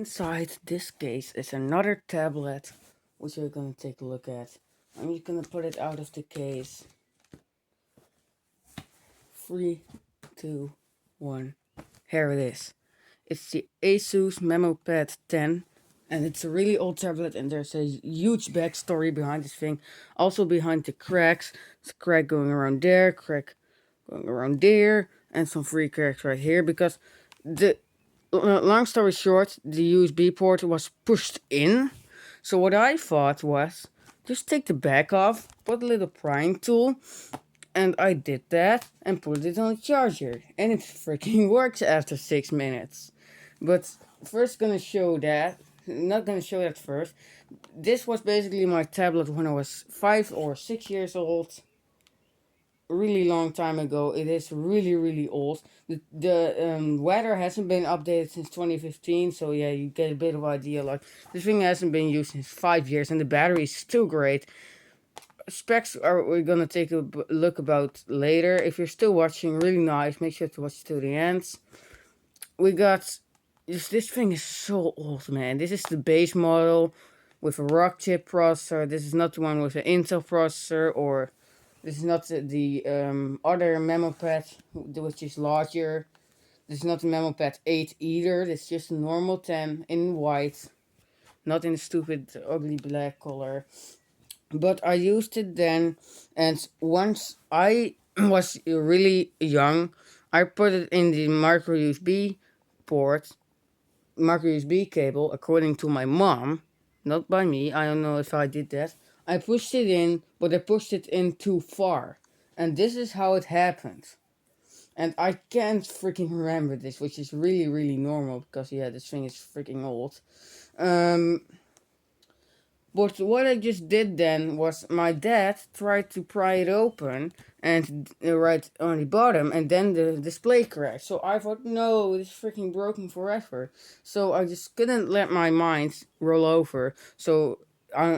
inside this case is another tablet, which we're gonna take a look at. I'm just gonna put it out of the case. 3, 2, 1. Here it is. It's the Asus MemoPad 10, and it's a really old tablet, and there's a huge backstory behind this thing. Also behind the cracks. There's a crack going around there, crack going around there, and some free cracks right here, because the long story short, the USB port was pushed in. So what I thought was, just take the back off, put a little prying tool, and I did that and put it on the charger. And it freaking works after 6 minutes. But first gonna show that, not gonna show that first. This was basically my tablet when I was 5 or 6 years old. Really long time ago. It is really old. The weather hasn't been updated since 2015, so yeah, you get a bit of idea. Like, this thing hasn't been used since 5 years, and the battery is still great. Specs are we're gonna take a look about later. If you're still watching, really nice. Make sure to watch to the end. We got this thing is so old, man. This is the base model with a Rockchip processor. This is not the one with an Intel processor, or this is not the other MemoPad, which is larger. This is not the MemoPad 8 either. This is just a normal 10 in white. Not in the stupid, ugly black color. But I used it then, and once I was really young, I put it in the micro USB port, micro USB cable, according to my mom. Not by me, I don't know if I did that. I pushed it in, but I pushed it in too far. And this is how it happened. And I can't freaking remember this, which is really normal, because yeah, this thing is freaking old. But what I just did then was my dad tried to pry it open and right on the bottom, and then the display crashed. So I thought, no, it's freaking broken forever. So I just couldn't let my mind roll over. So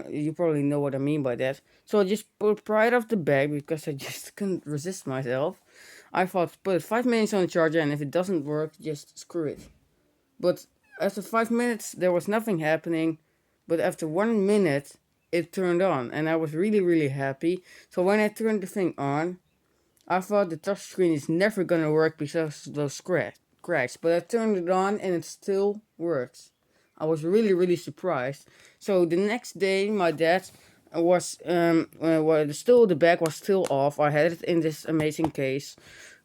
you probably know what I mean by that. So I just pry it off the bag because I just couldn't resist myself. I thought, put 5 minutes on the charger, and if it doesn't work, just screw it. But after 5 minutes, there was nothing happening. But after 1 minute, it turned on, and I was really happy. So when I turned the thing on, I thought the touchscreen is never gonna work because of those cracks. But I turned it on, and it still works. I was really surprised. So the next day, my dad was still the back was still off. I had it in this amazing case.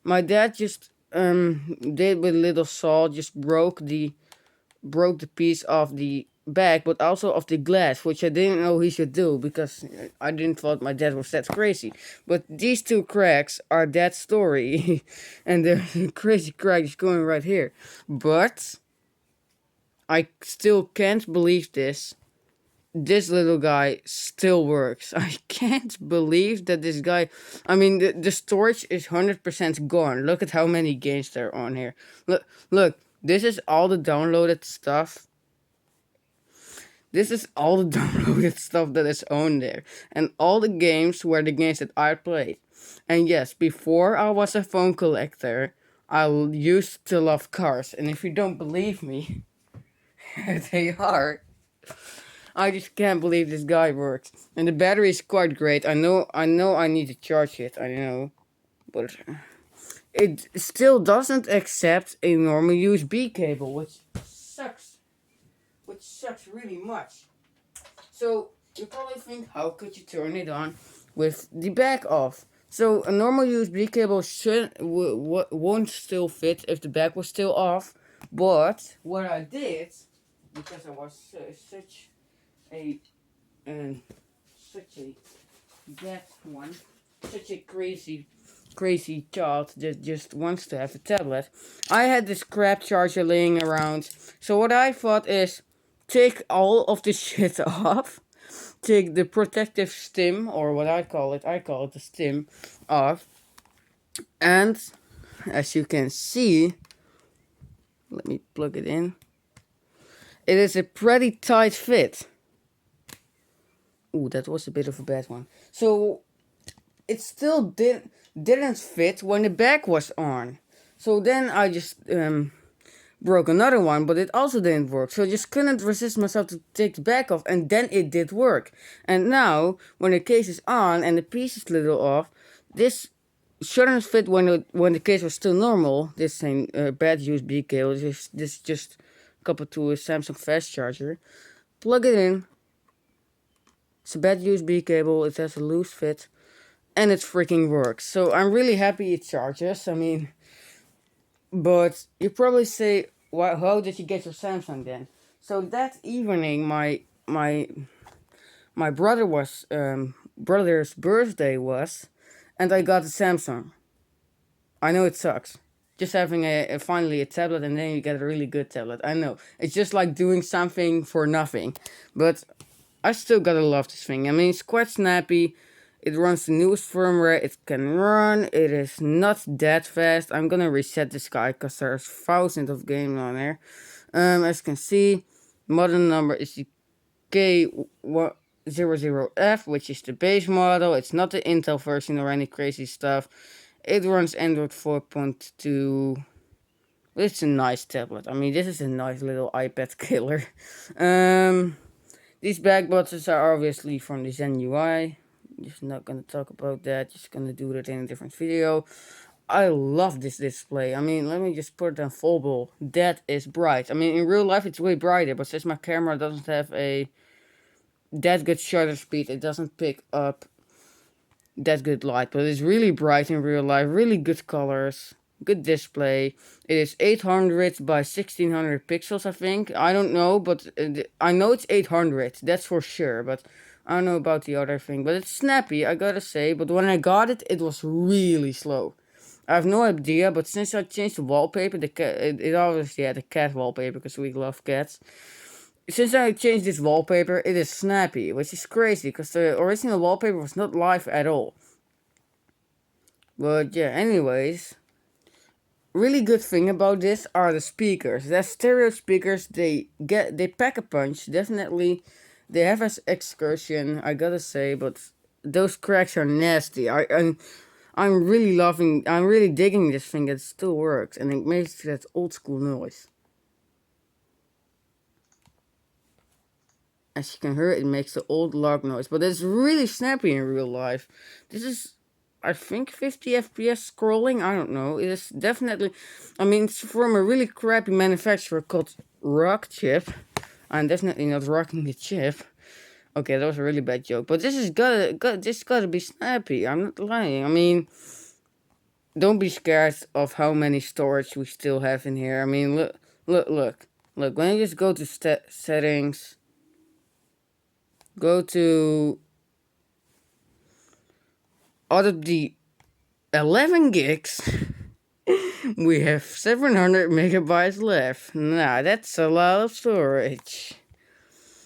My dad just did with a little saw, just broke the piece of the back, but also of the glass, which I didn't know he should do, because I didn't thought my dad was that crazy. But these two cracks are that story. And the crazy crack is going right here. But I still can't believe this. This little guy still works. I can't believe that this guy... I mean, the storage is 100% gone. Look at how many games there are on here. Look, this is all the downloaded stuff. This is all the downloaded stuff that is on there. And all the games were the games that I played. And yes, before I was a phone collector, I used to love cars. And if you don't believe me, they are. I just can't believe this guy works. And the battery is quite great. I know I need to charge it, I know. But it still doesn't accept a normal USB cable, which sucks. Which sucks really much. So you probably think, how could you turn it on with the back off? So a normal USB cable won't still fit if the back was still off. But what I did, because I was such a that one, such a crazy child that just wants to have a tablet. I had this crap charger laying around. So what I thought is, take all of the shit off. Take the protective stem, or what I call it the stem, off. And as you can see, let me plug it in. It is a pretty tight fit. Ooh, that was a bit of a bad one. So it still didn't fit when the back was on. So then I just broke another one, but it also didn't work. So I just couldn't resist myself to take the back off, and then it did work. And now, when the case is on and the piece is little off, this shouldn't fit when the case was still normal. This thing, bad USB cable. This just coupled to a Samsung fast charger. Plug it in. It's a bad USB cable. It has a loose fit, and it freaking works. So I'm really happy it charges. I mean, but you probably say, "Why? How did you get your Samsung then?" So that evening, my brother's birthday was, and I got a Samsung. I know it sucks. Just having finally a tablet and then you get a really good tablet. I know it's just like doing something for nothing, but I still gotta love this thing. I mean, it's quite snappy. It runs the newest firmware it can run. It is not that fast. I'm gonna reset this guy because there's thousands of games on there. As you can see, model number is the K00F, which is the base model. It's not the Intel version or any crazy stuff. It runs Android 4.2. It's a nice tablet. I mean, this is a nice little iPad killer. These back buttons are obviously from the Zen UI. Just not gonna talk about that. Just gonna do that in a different video. I love this display. I mean, let me just put it on full ball. That is bright. I mean, in real life it's way brighter, but since my camera doesn't have a that good shutter speed, it doesn't pick up that good light. But it's really bright in real life. Really good colors. Good display. It is 800 by 1600 pixels, I think. I don't know, but I know it's 800. That's for sure. But I don't know about the other thing. But it's snappy, I gotta say. But when I got it, it was really slow. I have no idea, but since I changed the wallpaper, the cat, it obviously had a cat wallpaper because we love cats. Since I changed this wallpaper, it is snappy, which is crazy because the original wallpaper was not live at all. But yeah, anyways, really good thing about this are the speakers. They're stereo speakers. They pack a punch. Definitely, they have an excursion. I gotta say, but those cracks are nasty. I'm really loving. I'm really digging this thing. It still works and it makes that old school noise. As you can hear, it makes the old log noise, but it's really snappy in real life. This is, I think, 50 FPS scrolling. I don't know. It is definitely, I mean, it's from a really crappy manufacturer called Rockchip. I'm definitely not rocking the chip. Okay, that was a really bad joke, but this is gotta be snappy. I'm not lying. I mean, don't be scared of how many storage we still have in here. I mean, look. When you just go to settings. Go to out of the 11 gigs, we have 700 megabytes left. Nah, that's a lot of storage.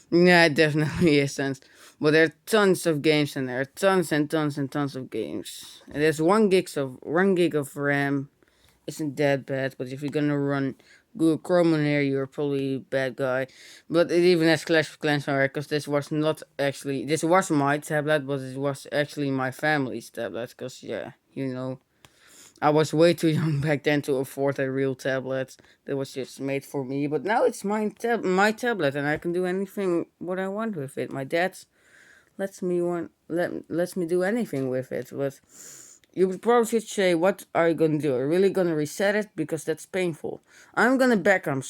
Nah, it definitely isn't. But there are tons of games in there. Tons and tons and tons of games. And there's 1 gig of RAM. Isn't that bad, but if you're gonna run Google Chrome on here, you're probably a bad guy. But it even has Clash of Clans on here, because this was my tablet, but it was actually my family's tablet, because, yeah, I was way too young back then to afford a real tablet that was just made for me. But now it's my tablet, and I can do anything what I want with it. My dad lets me do anything with it, but you would probably should say, what are you gonna do? Are you really gonna reset it? Because that's painful. I'm gonna back up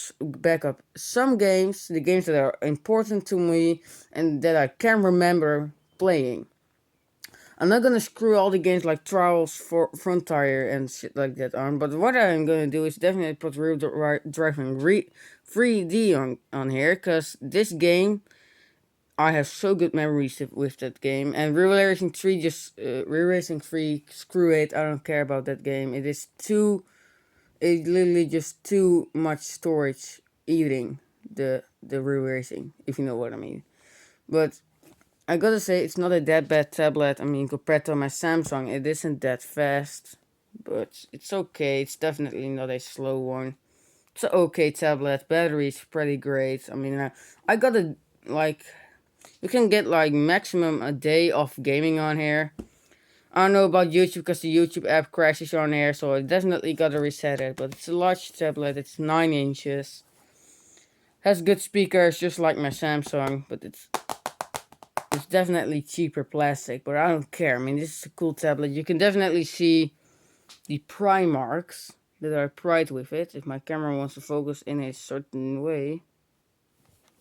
some games, the games that are important to me and that I can remember playing. I'm not gonna screw all the games like Trials for Frontier and shit like that on, but what I'm gonna do is definitely put Real Driving 3D on here, because this game, I have so good memories with that game. And Real Racing 3, Real Racing 3, screw it, I don't care about that game. It's literally just too much storage eating the Real Racing, if you know what I mean. But I gotta say, it's not a that bad tablet. I mean, compared to my Samsung, it isn't that fast. But it's okay, it's definitely not a slow one. It's an okay tablet, battery's pretty great. I mean, I got you can get like maximum a day of gaming on here. I don't know about YouTube because the YouTube app crashes on air, so I definitely gotta reset it. But it's a large tablet, it's 9 inches. Has good speakers, just like my Samsung, but it's definitely cheaper plastic, but I don't care. I mean, this is a cool tablet. You can definitely see the pry marks that are pried with it, if my camera wants to focus in a certain way.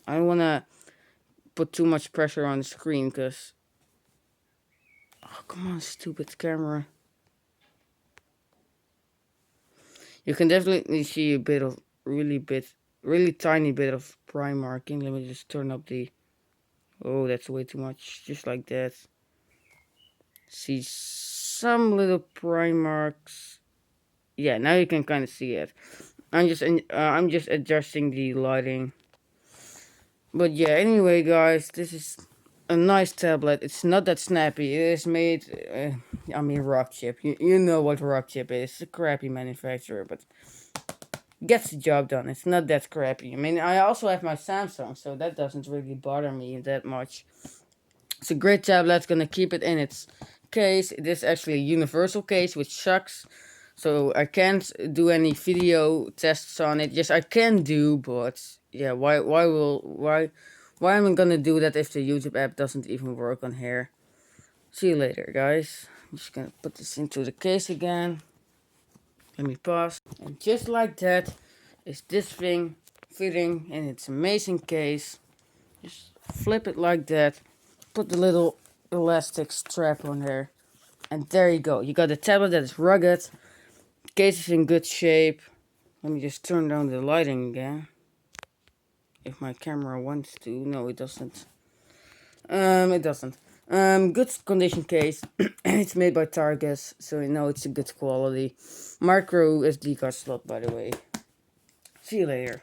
I don't want to put too much pressure on the screen, because... Oh, come on, stupid camera. You can definitely see a bit of, really tiny bit of pry marking. Let me just turn up the... Oh, that's way too much. Just like that. See some little pry marks. Yeah, now you can kind of see it. I'm just adjusting the lighting. But yeah, anyway, guys, this is a nice tablet. It's not that snappy. It is made, I mean, Rockchip. You know what Rockchip is. It's a crappy manufacturer, but gets the job done. It's not that crappy. I mean, I also have my Samsung, so that doesn't really bother me that much. It's a great tablet. Gonna keep it in its case. It is actually a universal case, which sucks. So I can't do any video tests on it. Yes, I can do, but yeah, why am I gonna do that if the YouTube app doesn't even work on here? See you later, guys. I'm just gonna put this into the case again. Let me pause. And just like that is this thing fitting in its amazing case. Just flip it like that. Put the little elastic strap on there. And there you go. You got a tablet that is rugged. Case is in good shape. Let me just turn down the lighting again. If my camera wants to. No, it doesn't. It doesn't. Good condition case. It's made by Targus, so you know it's a good quality. Micro SD card slot, by the way. See you later.